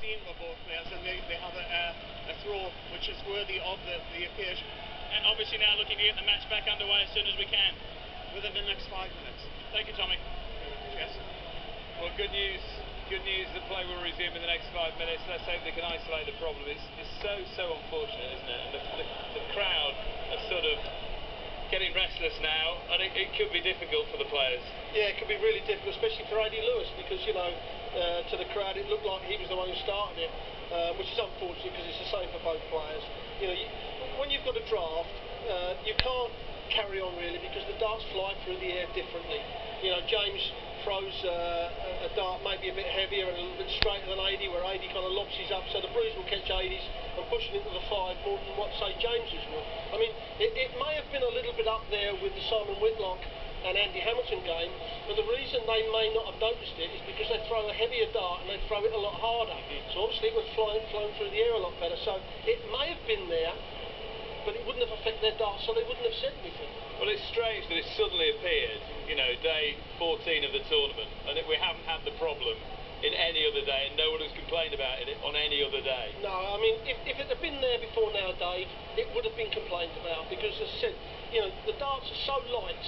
seen by both players, and they have a throw which is worthy of the occasion. And obviously now looking to get the match back underway as soon as we can. Within the next 5 minutes. Thank you, Tommy. Yes. Well, good news. Good news. The play will resume in the next 5 minutes. Let's hope they can isolate the problem. It's so unfortunate, isn't it? And the crowd are sort of getting restless now, and it could be difficult for the players. Yeah, it could be really difficult, especially for Adrian Lewis, because, you know, to the crowd it looked like he was the one who started it, which is unfortunate because it's the same for both players. You know, when you've got a draft, you can't carry on really, because the darts fly through the air differently. You know, James throws a dart maybe a bit heavier and a little bit straighter than 80, where 80 kind of lobs his up, so the breeze will catch 80s and push it into the 5 more than what, say, James's would. I mean, it may have been a little bit up there with the Simon Whitlock and Andy Hamilton game, but the reason they may not have noticed it is because they throw a heavier dart and they throw it a lot harder. So obviously it was flown through the air a lot better. So it may have been there, but it wouldn't have affected their darts, so they wouldn't have said anything. Well, it's strange that it suddenly appeared, you know, day 14 of the tournament, and we haven't had the problem in any other day, and no one has complained about it on any other day. No, I mean, if it had been there before now, Dave, it would have been complained about, because as I said, you know, the darts are so light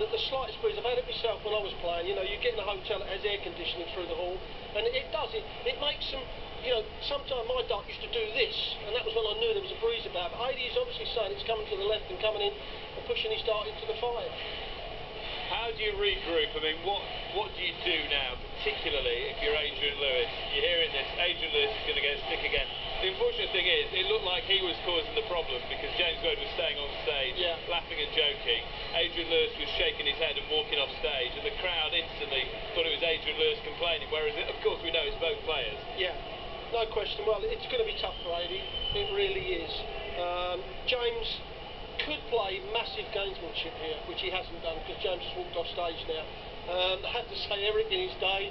that the slightest breeze, I've had it myself when I was playing, you know, you get in a hotel that has air conditioning through the hall, and it does, it makes them, you know, sometimes my dart used to do this, and that was when I knew there was a breeze about, but AD is obviously saying it's coming to the left and coming in and pushing his dart into the 5. How do you regroup? I mean, what do you do now, particularly if you're Adrian Lewis? You're hearing this, Adrian Lewis is going to get sick again. The unfortunate thing is, it looked like he was causing the problem because James Wade was staying on stage, laughing and joking. Adrian Lewis was shaking his head and walking off stage, and the crowd instantly thought it was Adrian Lewis complaining, whereas, of course, we know it's both players. Yeah, no question. Well, it's going to be tough for Adi. It really is. James could play massive gamesmanship here, which he hasn't done because James has walked off stage now. I have to say, Eric in his day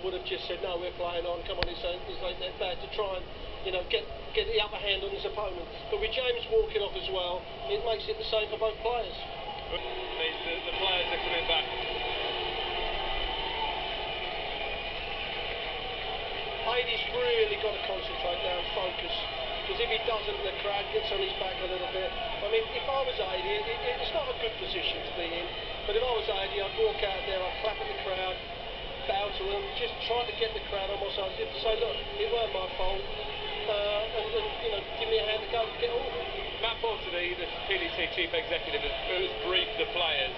would have just said, no, we're playing on, come on, this ain't that bad, to try and, you know, get the upper hand on his opponent. But with James walking off as well, it makes it the same for both players. The players are coming back. Adie's really got to concentrate now and focus, because if he doesn't, the crowd gets on his back a little bit. I mean, if I was Adie, it's not a good position to be in, but if I was Adie, I'd walk out there, I'd clap at the crowd, bow to them, just try to get the crowd on my side, just to say, look, it weren't my fault, and you know, give me a hand to go and get on with it. Matt Porter, the PDC chief executive, has briefed the players.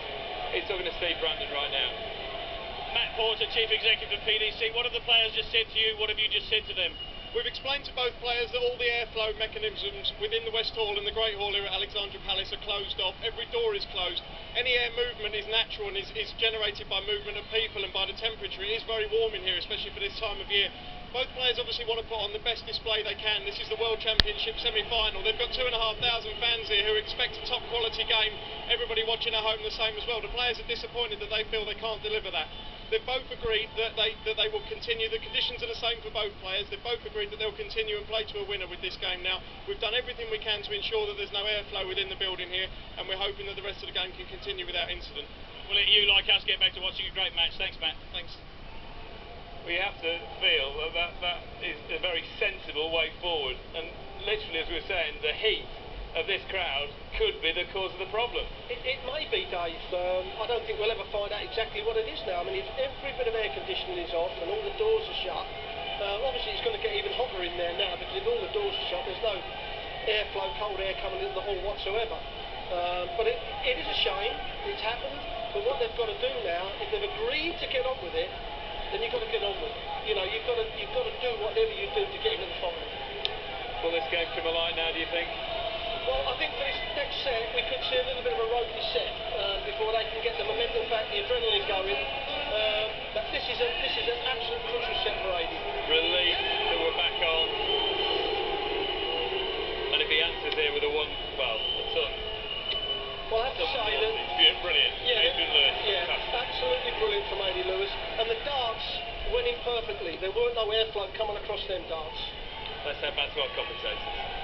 He's talking to Steve Brandon right now. Matt Porter, chief executive of PDC, what have the players just said to you? What have you just said to them? We've explained to both players that all the airflow mechanisms within the West Hall and the Great Hall here at Alexandra Palace are closed off. Every door is closed. Any air movement is natural and is generated by movement of people and by the temperature. It is very warm in here, especially for this time of year. Both players obviously want to put on the best display they can. This is the World Championship semi-final. They've got 2,500 fans here who expect a top quality game. Everybody watching at home the same as well. The players are disappointed that they feel they can't deliver that. They've both agreed that they will continue. The conditions are the same for both players. They've both agreed that they'll continue and play to a winner with this game now. We've done everything we can to ensure that there's no airflow within the building here, and we're hoping that the rest of the game can continue without incident. We'll let you, like us, get back to watching a great match. Thanks, Matt. Thanks. We have to feel that is a very sensible way forward, and literally, as we were saying, the heat of this crowd could be the cause of the problem. It may be, Dave. I don't think we'll ever find out exactly what it is now. I mean, if every bit of air conditioning is off and all the doors are shut, obviously it's going to get even hotter in there now, because if all the doors are shut, there's no airflow, cold air coming into the hall whatsoever. But it is a shame. It's happened. But what they've got to do now, if they've agreed to get on with it, then you've got to get on with it. You know, you've got to do whatever you do to get into the final. Will this game come alive now, do you think? Well, I think for this next set, we could see a little bit of a ropey set before they can get the momentum back, the adrenaline going. But this is an absolute crucial set for Adie. Relief that we're back on. And if he answers here with a ton. Well, I have to say that... It's brilliant. Yeah, Adrian Lewis. Yeah, absolutely brilliant from Adrian Lewis. And the darts went in perfectly. There weren't no airflow coming across them darts. Let's head back to our commentators.